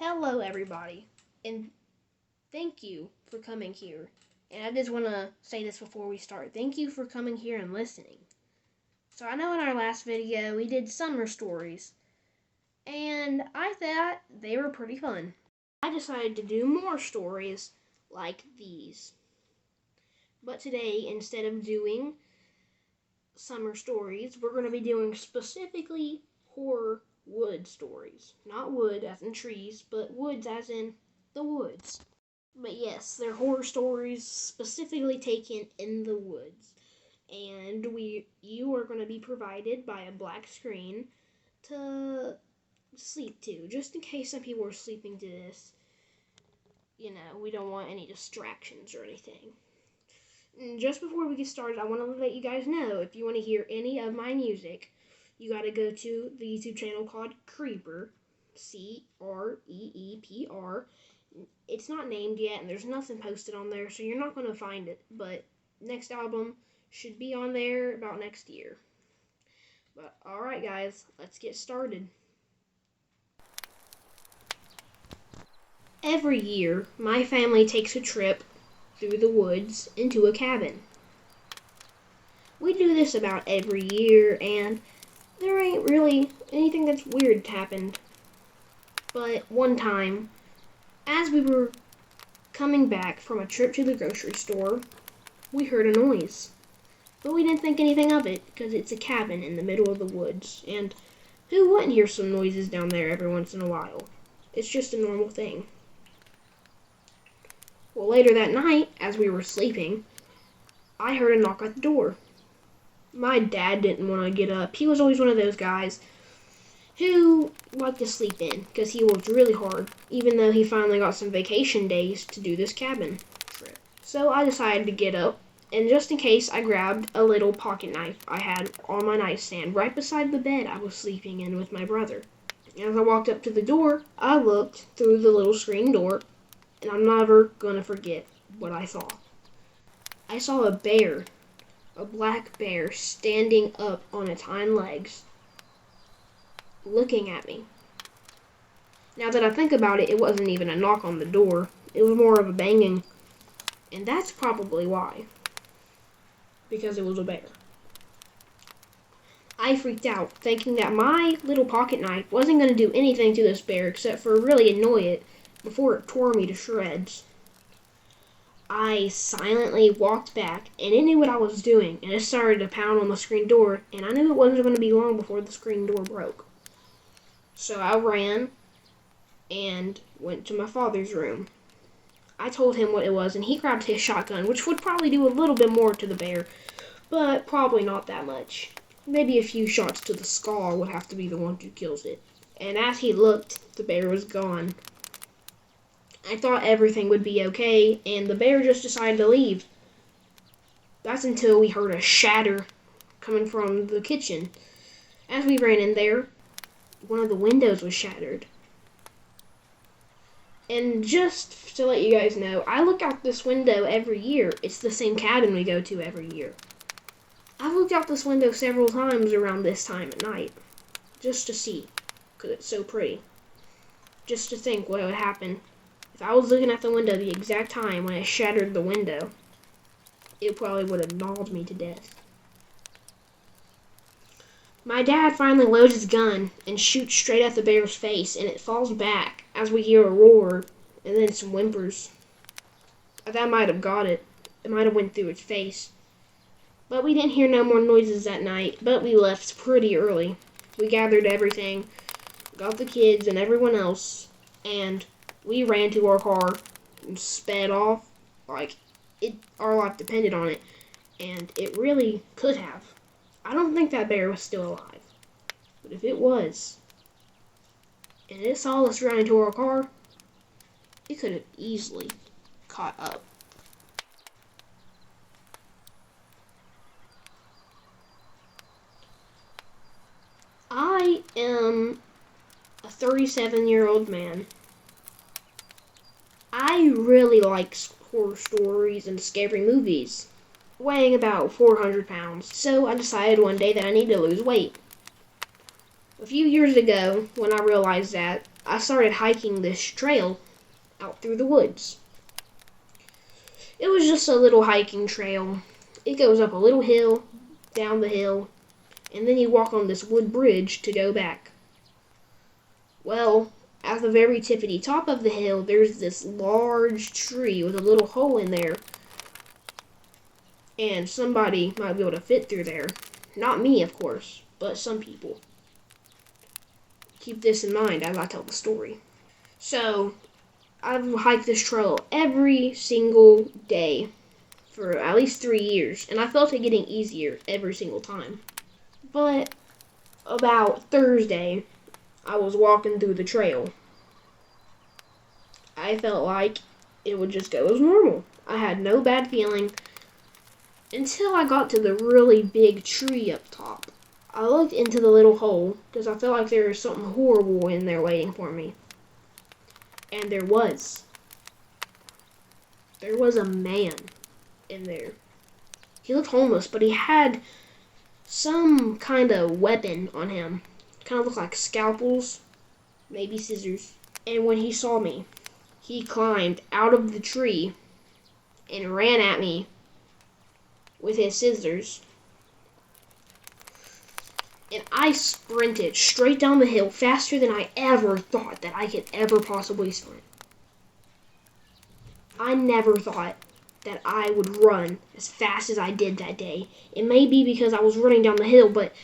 Hello, everybody, and thank you for coming here. And I just want to say this before we start. Thank you for coming here and listening. So, I know in our last video we did summer stories, and I thought they were pretty fun. I decided to do more stories like these. But today, instead of doing summer stories, we're going to be doing specifically horror wood stories. Not wood as in trees, but woods as in the woods. But yes, they're horror stories specifically taken in the woods. And you are going to be provided by a black screen to sleep to, just in case some people are sleeping to this. We don't want any distractions or anything. And just before we get started, I want to let you guys know, if you want to hear any of my music, you got to go to the YouTube channel called Creeper, Creepr. It's not named yet, and there's nothing posted on there, so you're not going to find it. But next album should be on there about next year. But alright, guys, let's get started. Every year, my family takes a trip through the woods into a cabin. We do this about every year, and there ain't really anything that's weird happened. But one time, as we were coming back from a trip to the grocery store, we heard a noise. But we didn't think anything of it, because it's a cabin in the middle of the woods, and who wouldn't hear some noises down there every once in a while? It's just a normal thing. Well, later that night, as we were sleeping, I heard a knock at the door. My dad didn't want to get up. He was always one of those guys who liked to sleep in, because he worked really hard, even though he finally got some vacation days to do this cabin trip. So I decided to get up, and just in case, I grabbed a little pocket knife I had on my nightstand right beside the bed I was sleeping in with my brother. As I walked up to the door, I looked through the little screen door, and I'm never going to forget what I saw. I saw a bear, a black bear, standing up on its hind legs, looking at me. Now that I think about it, it wasn't even a knock on the door. It was more of a banging. And that's probably why. Because it was a bear. I freaked out, thinking that my little pocket knife wasn't going to do anything to this bear except for really annoy it before it tore me to shreds. I silently walked back, and it knew what I was doing, and it started to pound on the screen door, and I knew it wasn't going to be long before the screen door broke. So I ran and went to my father's room. I told him what it was, and he grabbed his shotgun, which would probably do a little bit more to the bear, but probably not that much. Maybe a few shots to the skull would have to be the one who kills it. And as he looked, the bear was gone. I thought everything would be okay, and the bear just decided to leave. That's until we heard a shatter coming from the kitchen. As we ran in there, one of the windows was shattered. And just to let you guys know, I look out this window every year. It's the same cabin we go to every year. I've looked out this window several times around this time at night, just to see, because it's so pretty. Just to think what would happen if I was looking at the window the exact time when it shattered the window. It probably would have mauled me to death. My dad finally loads his gun and shoots straight at the bear's face, and it falls back as we hear a roar and then some whimpers. That might have got it. It might have went through its face. But we didn't hear no more noises that night, but we left pretty early. We gathered everything, got the kids and everyone else, and we ran to our car and sped off like our life depended on it, and it really could have. I don't think that bear was still alive, but if it was, and it saw us run into our car, it could have easily caught up. I am a 37-year-old man. I really like horror stories and scary movies, weighing about 400 pounds, so I decided one day that I need to lose weight. A few years ago, when I realized that I started hiking this trail out through the woods. It was just a little hiking trail. It goes up a little hill, down the hill, and then you walk on this wood bridge to go back. Well, at the very tippity top of the hill, there's this large tree with a little hole in there. And somebody might be able to fit through there. Not me, of course, but some people. Keep this in mind as I tell the story. So, I've hiked this trail every single day for at least 3 years, and I felt it getting easier every single time. But about Thursday, I was walking through the trail. I felt like it would just go as normal. I had no bad feeling until I got to the really big tree up top. I looked into the little hole because I felt like there was something horrible in there waiting for me. And there was. There was a man in there. He looked homeless, but he had some kind of weapon on him. Kind of looked like scalpels, maybe scissors. And when he saw me, he climbed out of the tree and ran at me with his scissors. And I sprinted straight down the hill faster than I ever thought that I could ever possibly sprint. I never thought that I would run as fast as I did that day. It may be because I was running down the hill, but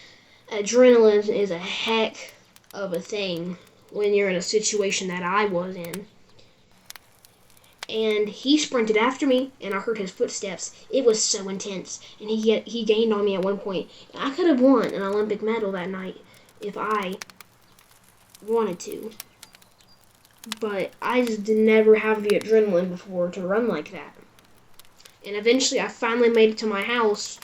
adrenaline is a heck of a thing when you're in a situation that I was in. And he sprinted after me, and I heard his footsteps. It was so intense, and he gained on me at one point. I could have won an Olympic medal that night if I wanted to. But I just did never have the adrenaline before to run like that. And eventually I finally made it to my house,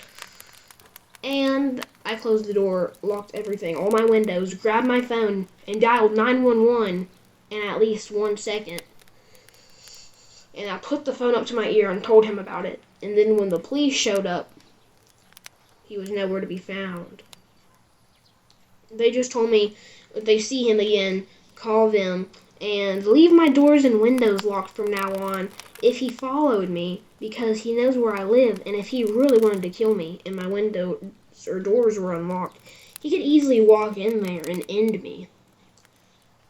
and I closed the door, locked everything, all my windows, grabbed my phone, and dialed 911 in at least 1 second. And I put the phone up to my ear and told him about it. And then when the police showed up, he was nowhere to be found. They just told me if they see him again, call them and leave my doors and windows locked from now on if he followed me, because he knows where I live, and if he really wanted to kill me and my windows or doors were unlocked, he could easily walk in there and end me.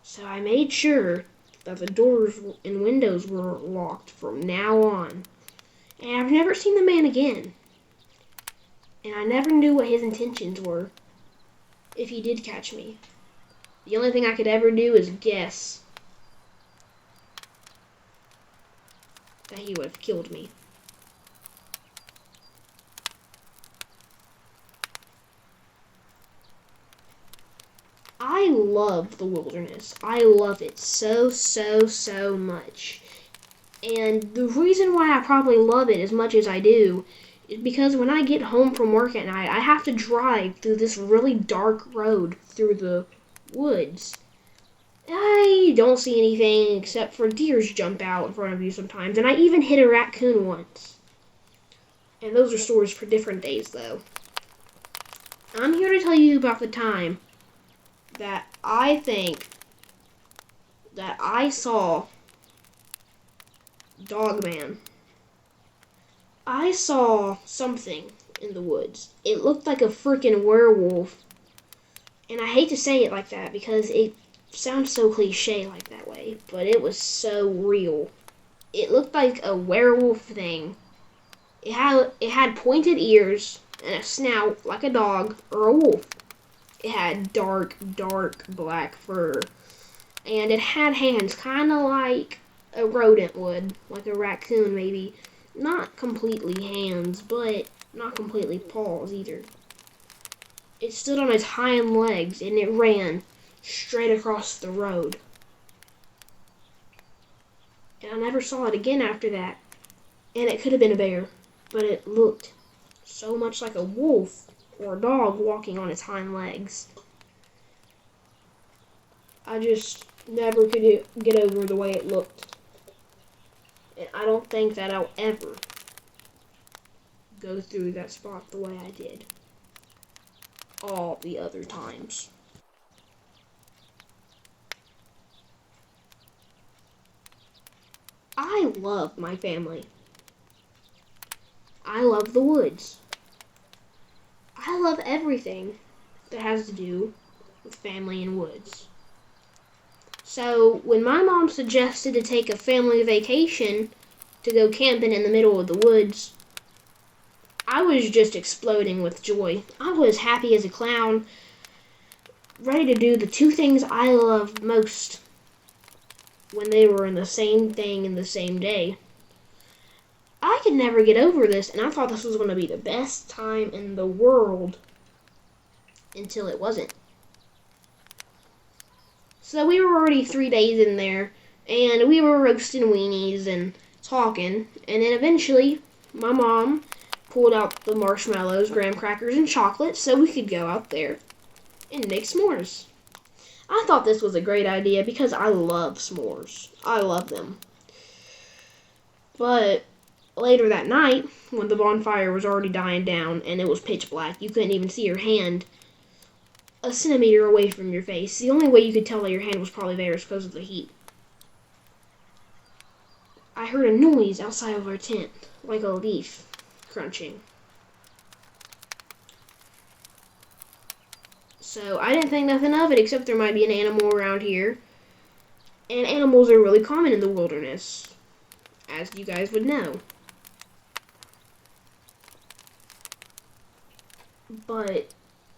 So I made sure that the doors and windows were locked from now on. And I've never seen the man again. And I never knew what his intentions were if he did catch me. The only thing I could ever do is guess that he would have killed me. I love the wilderness. I love it so, so, so much. And the reason why I probably love it as much as I do is because when I get home from work at night, I have to drive through this really dark road through the woods. I don't see anything except for deers jump out in front of you sometimes, and I even hit a raccoon once. And those are stories for different days, though. I'm here to tell you about the time that I think that I saw Dogman. I saw something in the woods. It looked like a freaking werewolf. And I hate to say it like that because it sounds so cliche like that way, but it was so real. It looked like a werewolf thing. It had pointed ears and a snout like a dog or a wolf. It had dark black fur. And it had hands kind of like a rodent would, like a raccoon maybe. Not completely hands, but not completely paws either. It stood on its hind legs and it ran straight across the road. And I never saw it again after that. And it could have been a bear, but it looked so much like a wolf or a dog walking on its hind legs. I just never could get over the way it looked. And I don't think that I'll ever go through that spot the way I did all the other times. I love my family. I love the woods. I love everything that has to do with family and woods. So when my mom suggested to take a family vacation to go camping in the middle of the woods, I was just exploding with joy. I was happy as a clown, ready to do the two things I loved most when they were in the same thing in the same day. I could never get over this, and I thought this was going to be the best time in the world until it wasn't. So we were already 3 days in there, and we were roasting weenies and talking, and then eventually my mom pulled out the marshmallows, graham crackers, and chocolate so we could go out there and make s'mores. I thought this was a great idea because I love s'mores. I love them. But later that night, when the bonfire was already dying down and it was pitch black, you couldn't even see your hand a centimeter away from your face. The only way you could tell that your hand was probably there is because of the heat. I heard a noise outside of our tent, like a leaf crunching. So I didn't think nothing of it, except there might be an animal around here. And animals are really common in the wilderness, as you guys would know. But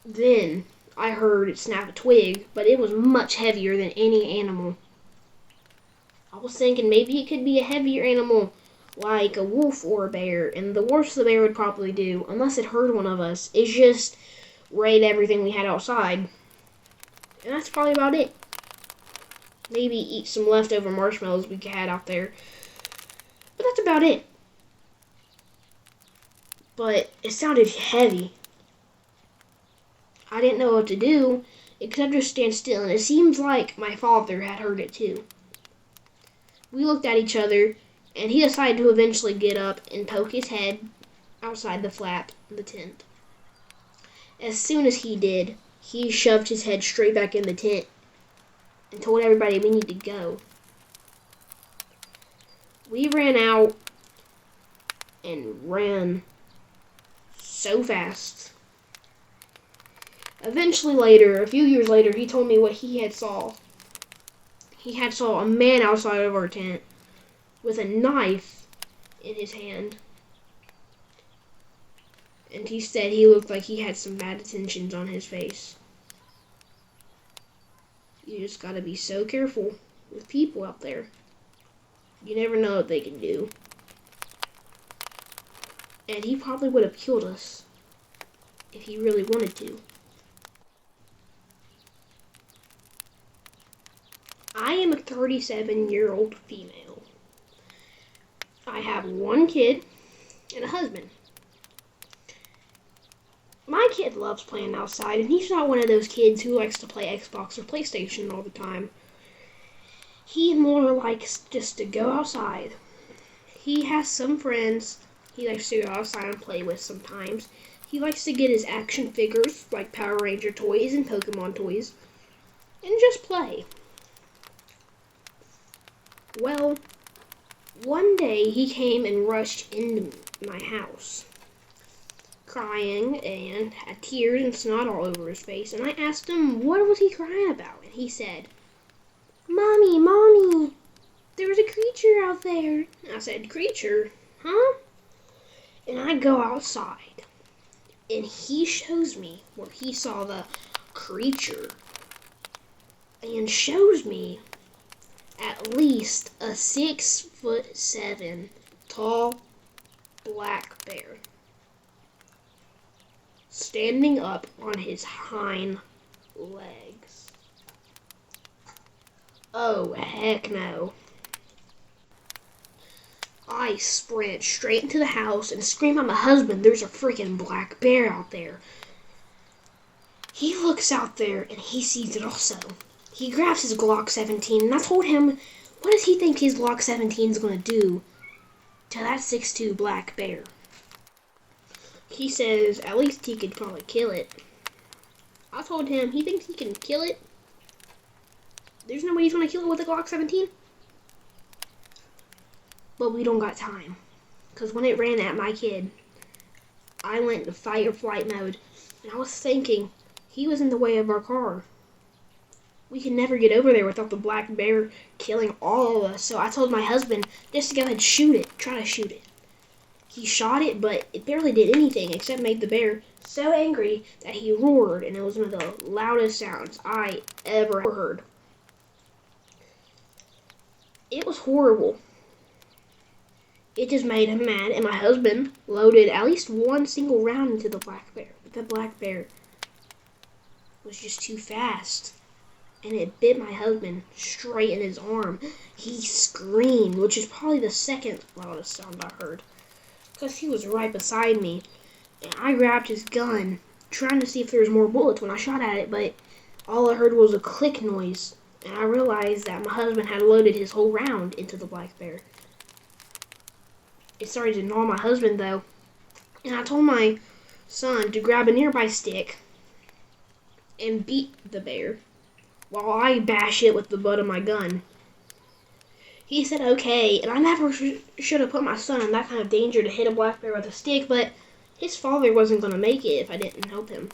then I heard it snap a twig, but it was much heavier than any animal. I was thinking maybe it could be a heavier animal, like a wolf or a bear, and the worst the bear would probably do, unless it heard one of us, is just raid everything we had outside. And that's probably about it. Maybe eat some leftover marshmallows we had out there. But that's about it. But it sounded heavy. I didn't know what to do except just stand still, and it seems like my father had heard it too. We looked at each other, and he decided to eventually get up and poke his head outside the flap of the tent. As soon as he did, he shoved his head straight back in the tent and told everybody we need to go. We ran out and ran so fast. Eventually later, a few years later, he told me what he had saw. He had saw a man outside of our tent with a knife in his hand. And he said he looked like he had some bad intentions on his face. You just gotta be so careful with people out there. You never know what they can do. And he probably would have killed us if he really wanted to. I am a 37-year-old female. I have one kid and a husband. My kid loves playing outside, and he's not one of those kids who likes to play Xbox or PlayStation all the time. He more likes just to go outside. He has some friends he likes to go outside and play with sometimes. He likes to get his action figures, like Power Ranger toys and Pokemon toys, and just play. Well, one day he came and rushed into my house, crying and had tears and snot all over his face, and I asked him what was he crying about, and he said, "Mommy, Mommy, there was a creature out there." I said, "Creature? Huh?" And I go outside, and he shows me where he saw the creature, and shows me at least a 6'7" tall black bear standing up on his hind legs. Oh, heck no. I sprint straight into the house and scream at my husband, "There's a freaking black bear out there." He looks out there and he sees it also. He grabs his Glock 17, and I told him, what does he think his Glock 17 is going to do to that 6'2" black bear? He says at least he could probably kill it. I told him he thinks he can kill it. There's no way he's going to kill it with a Glock 17. But we don't got time. Because when it ran at my kid, I went into fight or flight mode. And I was thinking, he was in the way of our car. We could never get over there without the black bear killing all of us. So I told my husband just to go ahead and shoot it. Try to shoot it. He shot it, but it barely did anything except made the bear so angry that he roared, and it was one of the loudest sounds I ever heard. It was horrible. It just made him mad, and my husband loaded at least one single round into the black bear. But the black bear was just too fast, and it bit my husband straight in his arm. He screamed, which is probably the second loudest sound I heard, because he was right beside me, and I grabbed his gun, trying to see if there was more bullets when I shot at it, but all I heard was a click noise, and I realized that my husband had loaded his whole round into the black bear. It started to gnaw my husband, though, and I told my son to grab a nearby stick and beat the bear while I bash it with the butt of my gun. He said okay, and I never should have put my son in that kind of danger to hit a black bear with a stick, but his father wasn't going to make it if I didn't help him.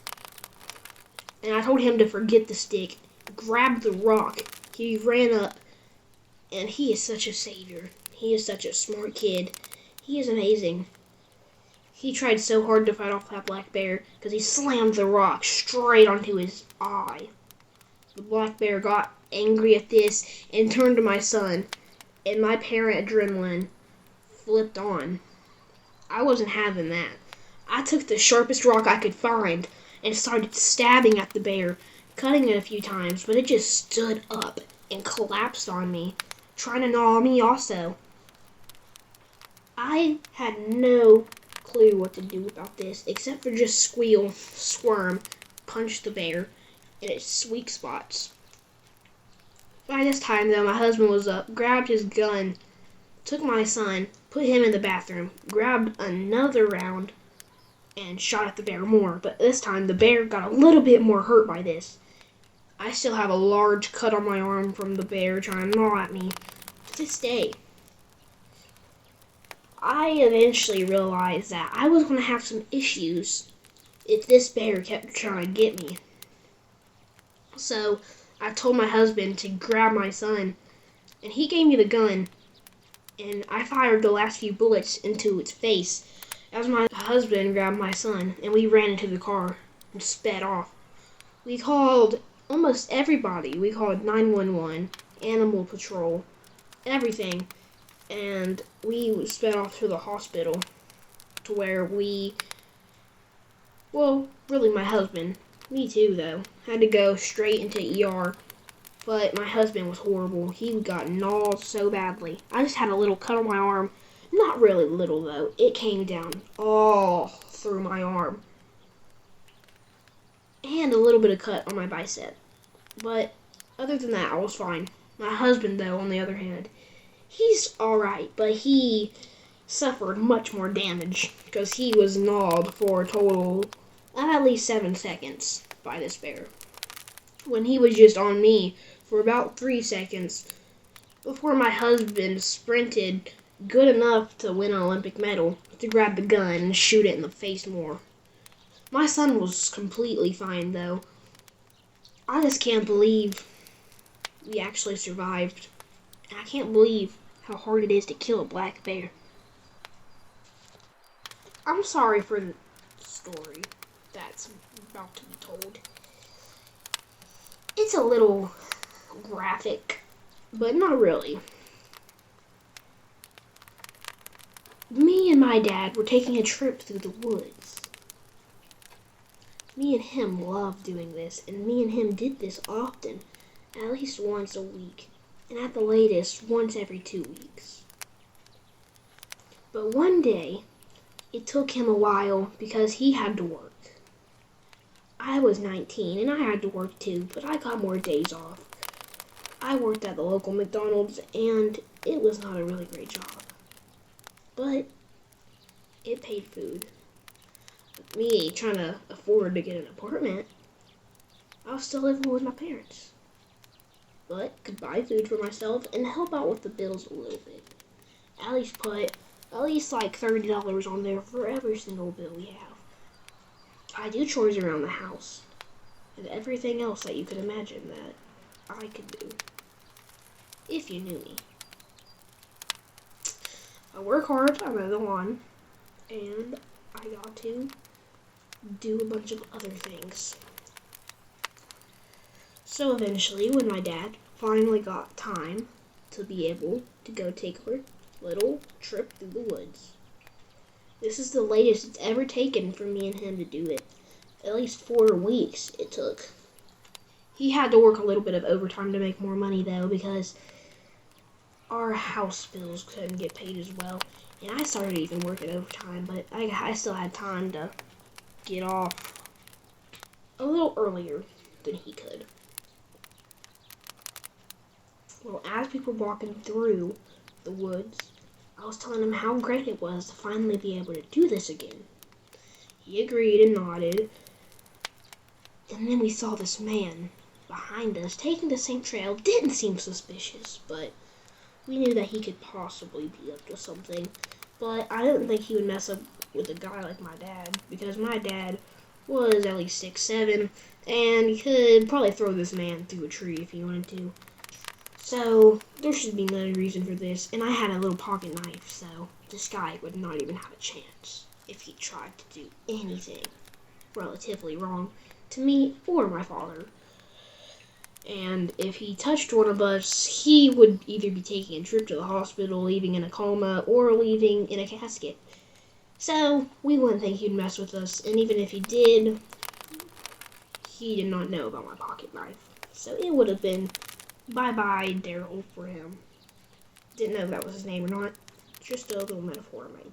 And I told him to forget the stick, grab the rock. He ran up, and he is such a savior. He is such a smart kid. He is amazing. He tried so hard to fight off that black bear because he slammed the rock straight onto his eye. The black bear got angry at this and turned to my son, and my parent adrenaline flipped on. I wasn't having that. I took the sharpest rock I could find and started stabbing at the bear, cutting it a few times, but it just stood up and collapsed on me, trying to gnaw me also. I had no clue what to do about this except for just squeal, squirm, punch the bear in its weak spots. By this time, though, my husband was up, grabbed his gun, took my son, put him in the bathroom, grabbed another round, and shot at the bear more. But this time, the bear got a little bit more hurt by this. I still have a large cut on my arm from the bear trying to gnaw at me to this day. I eventually realized that I was going to have some issues if this bear kept trying to get me. So I told my husband to grab my son, and he gave me the gun, and I fired the last few bullets into its face as my husband grabbed my son, and we ran into the car and sped off. We called almost everybody. We called 911, Animal Patrol, everything, and we sped off to the hospital to where really my husband, me too though, had to go straight into ER, but my husband was horrible. He got gnawed so badly. I just had a little cut on my arm, not really little though, it came down all through my arm, and a little bit of cut on my bicep, but other than that I was fine. My husband though, on the other hand, he's alright, but he suffered much more damage because he was gnawed for a total of at least 7 seconds by this bear, when he was just on me for about 3 seconds before my husband sprinted good enough to win an Olympic medal to grab the gun and shoot it in the face more. My son was completely fine though. I just can't believe we actually survived. And I can't believe how hard it is to kill a black bear. I'm sorry for the story that's about to be told. It's a little graphic, but not really. Me and my dad were taking a trip through the woods. Me and him love doing this, and me and him did this often, at least once a week, and at the latest, once every 2 weeks. But one day, it took him a while because he had to work. I was 19 and I had to work too, but I got more days off. I worked at the local McDonald's and it was not a really great job, but it paid food. With me trying to afford to get an apartment, I was still living with my parents, but could buy food for myself and help out with the bills a little bit. at least put at least like $30 on there for every single bill we have. I do chores around the house and everything else that you could imagine that I could do if you knew me. I work hard, I mow the lawn, and I got to do a bunch of other things. So eventually, when my dad finally got time to be able to go take our little trip through the woods, this is the latest it's ever taken for me and him to do it. At least 4 weeks it took. He had to work a little bit of overtime to make more money though, because our house bills couldn't get paid as well. And I started even working overtime, but I still had time to get off a little earlier than he could. Well, as we were walking through the woods, I was telling him how great it was to finally be able to do this again. He agreed and nodded. And then we saw this man behind us taking the same trail. Didn't seem suspicious, but we knew that he could possibly be up to something. But I didn't think he would mess up with a guy like my dad, because my dad was at least 6'7", and he could probably throw this man through a tree if he wanted to. So there should be no reason for this, and I had a little pocket knife, so this guy would not even have a chance if he tried to do anything relatively wrong to me or my father. And if he touched one of us, he would either be taking a trip to the hospital, leaving in a coma, or leaving in a casket. So we wouldn't think he'd mess with us, and even if he did not know about my pocket knife. So it would have been bye-bye Daryl for him. Didn't know if that was his name or not. Just a little metaphor I made.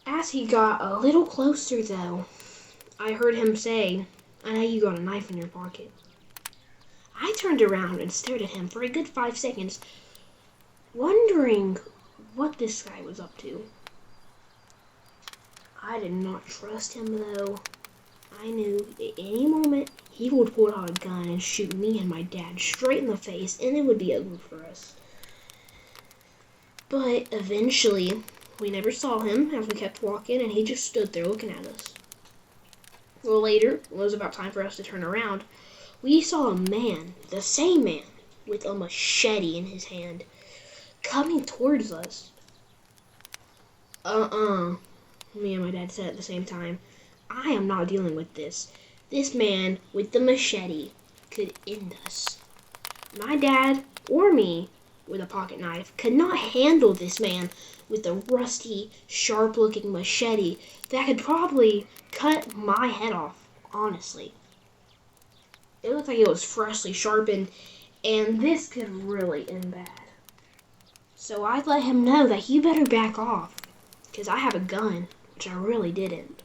As he got a little closer though, I heard him say, "I know you got a knife in your pocket." I turned around and stared at him for a good 5 seconds, wondering what this guy was up to. I did not trust him though. I knew at any moment he would pull out a gun and shoot me and my dad straight in the face, and it would be over for us. But eventually, we never saw him as we kept walking, and he just stood there looking at us. Well, later, when it was about time for us to turn around, we saw a man, the same man, with a machete in his hand, coming towards us. Me and my dad said at the same time, I am not dealing with this. This man with the machete could end us. My dad or me with a pocket knife could not handle this man with a rusty, sharp-looking machete that could probably cut my head off, honestly. It looked like it was freshly sharpened, and this could really end bad. So I let him know that he better back off, because I have a gun, which I really didn't.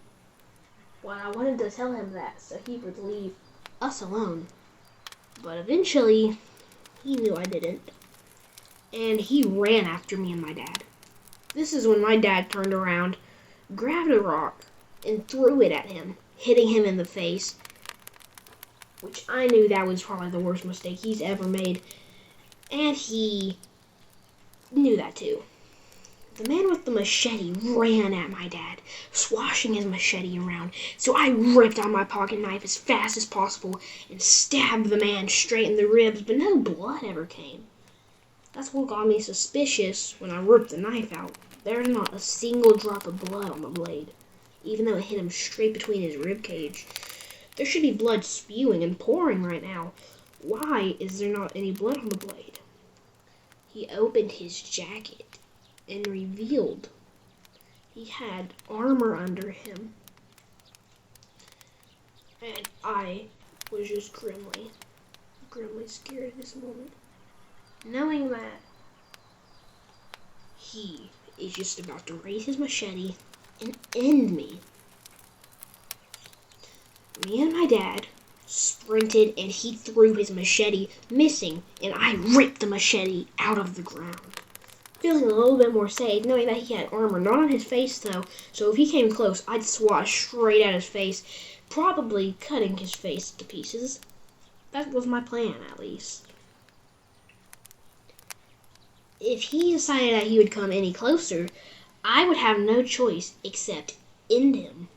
Well, I wanted to tell him that so he would leave us alone. But eventually, he knew I didn't, and he ran after me and my dad. This is when my dad turned around, grabbed a rock, and threw it at him, hitting him in the face, which I knew that was probably the worst mistake he's ever made, and he knew that too. The man with the machete ran at my dad, swashing his machete around, so I ripped out my pocket knife as fast as possible and stabbed the man straight in the ribs, but no blood ever came. That's what got me suspicious when I ripped the knife out. There's not a single drop of blood on the blade, even though it hit him straight between his rib cage. There should be blood spewing and pouring right now. Why is there not any blood on the blade? He opened his jacket and revealed he had armor under him. And I was just grimly scared at this moment, knowing that he is just about to raise his machete and end me. Me and my dad sprinted, and he threw his machete, missing, and I ripped the machete out of the ground. Feeling a little bit more safe, knowing that he had armor, not on his face though, so if he came close, I'd swat straight at his face, probably cutting his face to pieces. That was my plan, at least. if he decided that he would come any closer, I would have no choice except end him.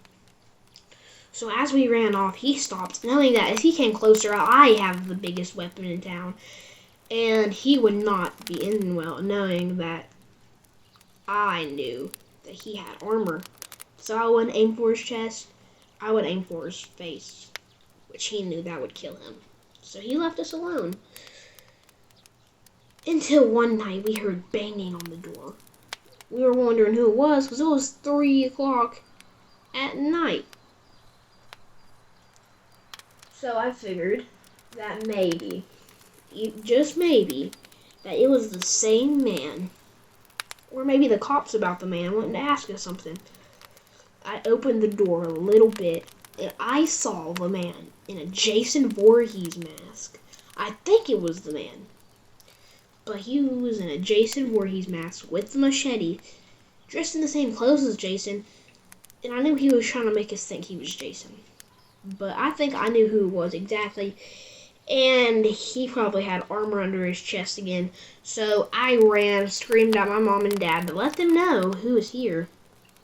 So as we ran off, he stopped, knowing that if he came closer, I have the biggest weapon in town. And he would not be ending well, knowing that I knew that he had armor. So I wouldn't aim for his chest, I would aim for his face, which he knew that would kill him. So he left us alone. Until one night we heard banging on the door. We were wondering who it was because it was 3 o'clock at night. So I figured that maybe, just maybe, that it was the same man. Or maybe the cops about the man wanting to ask us something. I opened the door a little bit and I saw the man in a Jason Voorhees mask. I think it was the man. But he was in a Jason Voorhees mask with the machete, dressed in the same clothes as Jason, and I knew he was trying to make us think he was Jason. But I think I knew who it was exactly, and he probably had armor under his chest again. So I ran, screamed at my mom and dad to let them know who was here,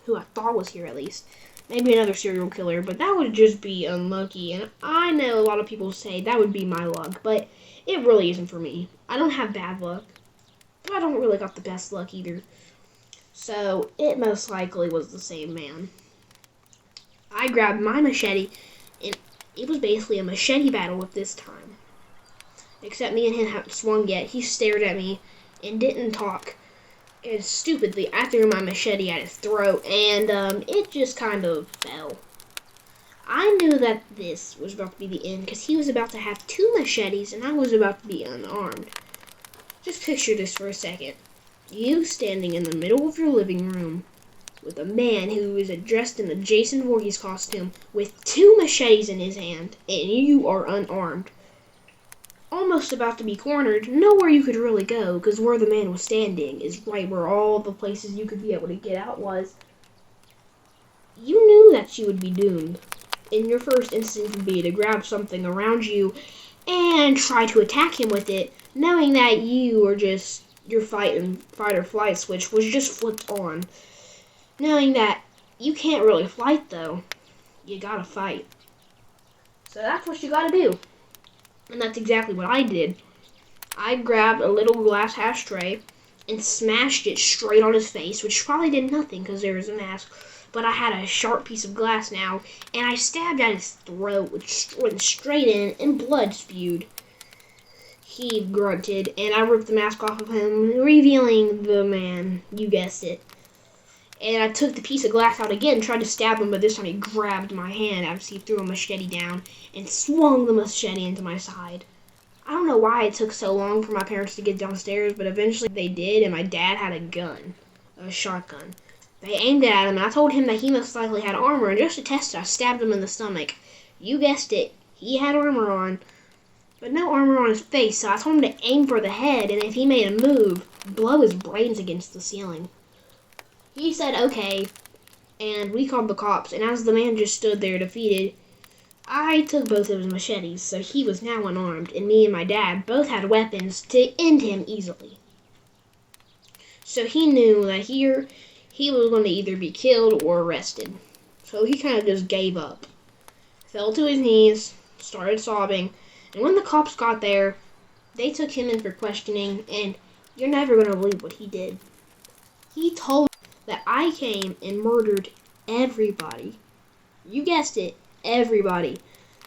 who I thought was here at least. Maybe another serial killer, but that would just be unlucky, and I know a lot of people say that would be my luck, but it really isn't for me. I don't have bad luck, but I don't really got the best luck either. So it most likely was the same man. I grabbed my machete, and it was basically a machete battle at this time. Except me and him hadn't swung yet. He stared at me and didn't talk. And stupidly, I threw my machete at his throat, and it just kind of fell. I knew that this was about to be the end because he was about to have 2 machetes and I was about to be unarmed. Just picture this for a second. You standing in the middle of your living room with a man who is dressed in a Jason Voorhees costume with 2 machetes in his hand and you are unarmed. Almost about to be cornered, nowhere you could really go because where the man was standing is right where all the places you could be able to get out was. You knew that you would be doomed. And your first instinct would be to grab something around you and try to attack him with it, knowing that you were just, your fight or flight switch was just flipped on. Knowing that you can't really fight though, you gotta fight. So that's what you gotta do. And that's exactly what I did. I grabbed a little glass ashtray and smashed it straight on his face, which probably did nothing because there was a mask. But I had a sharp piece of glass now, and I stabbed at his throat, which went straight in, and blood spewed. He grunted, and I ripped the mask off of him, revealing the man. You guessed it. And I took the piece of glass out again, tried to stab him, but this time he grabbed my hand as he threw a machete down and swung the machete into my side. I don't know why it took so long for my parents to get downstairs, but eventually they did, and my dad had a gun, a shotgun. They aimed it at him, and I told him that he most likely had armor, and just to test it, I stabbed him in the stomach. You guessed it, he had armor on, but no armor on his face, so I told him to aim for the head, and if he made a move, blow his brains against the ceiling. He said okay, and we called the cops, and as the man just stood there defeated, I took both of his machetes, so he was now unarmed, and me and my dad both had weapons to end him easily. So he knew that here, he was going to either be killed or arrested. So he kind of just gave up. Fell to his knees, started sobbing, and when the cops got there, they took him in for questioning, and you're never going to believe what he did. He told that I came and murdered everybody. You guessed it, everybody.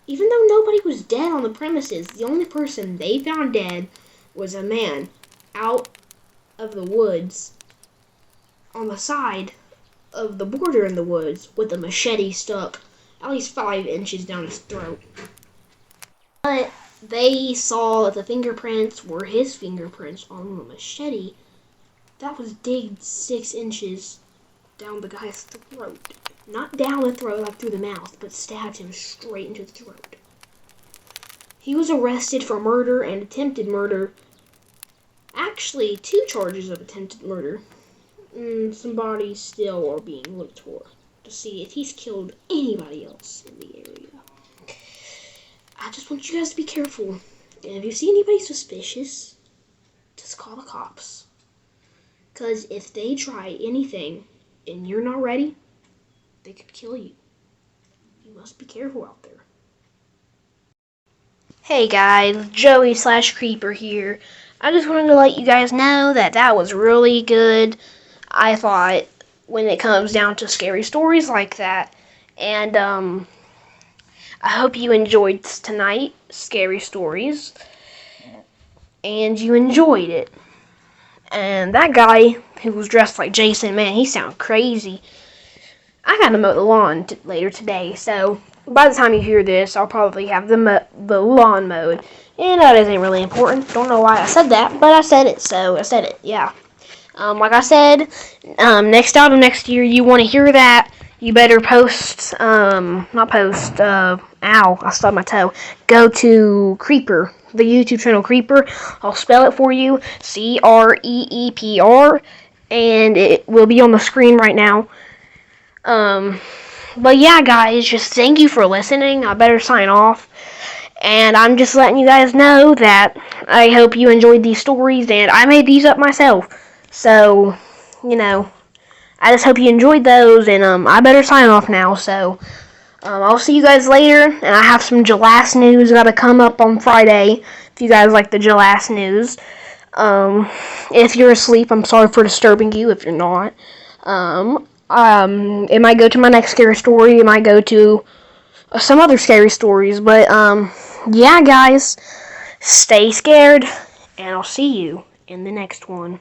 Even though nobody was dead on the premises, the only person they found dead was a man out of the woods on the side of the border in the woods with a machete stuck at least 5 inches down his throat. But they saw that the fingerprints were his fingerprints on the machete that was digged 6 inches down the guy's throat. Not down the throat like through the mouth, but stabbed him straight into the throat. He was arrested for murder and attempted murder. Actually, 2 charges of attempted murder. Some bodies still are being looked for to see if he's killed anybody else in the area. I just want you guys to be careful. And if you see anybody suspicious, just call the cops. Because if they try anything and you're not ready, they could kill you. You must be careful out there. Hey guys, Joey/Creeper here. I just wanted to let you guys know that was really good, I thought, when it comes down to scary stories like that. And I hope you enjoyed tonight, Scary Stories, and you enjoyed it. And that guy who was dressed like Jason, man, he sounded crazy. I gotta mow the lawn later today, so by the time you hear this, I'll probably have the lawn mowed. And that isn't really important. Don't know why I said that, but I said it, so I said it, yeah. Like I said, next album next year, you want to hear that, you better post, not post, ow, I stubbed my toe. Go to Creeper, the YouTube channel Creeper. I'll spell it for you, Creepr, and it will be on the screen right now. But yeah, guys, just thank you for listening. I better sign off. And I'm just letting you guys know that I hope you enjoyed these stories, and I made these up myself. So, you know, I just hope you enjoyed those, and I better sign off now. So, I'll see you guys later, and I have some Gelass news gotta come up on Friday, if you guys like the Gelass news. If you're asleep, I'm sorry for disturbing you if you're not. It might go to my next scary story, it might go to some other scary stories, but, yeah, guys, stay scared, and I'll see you in the next one.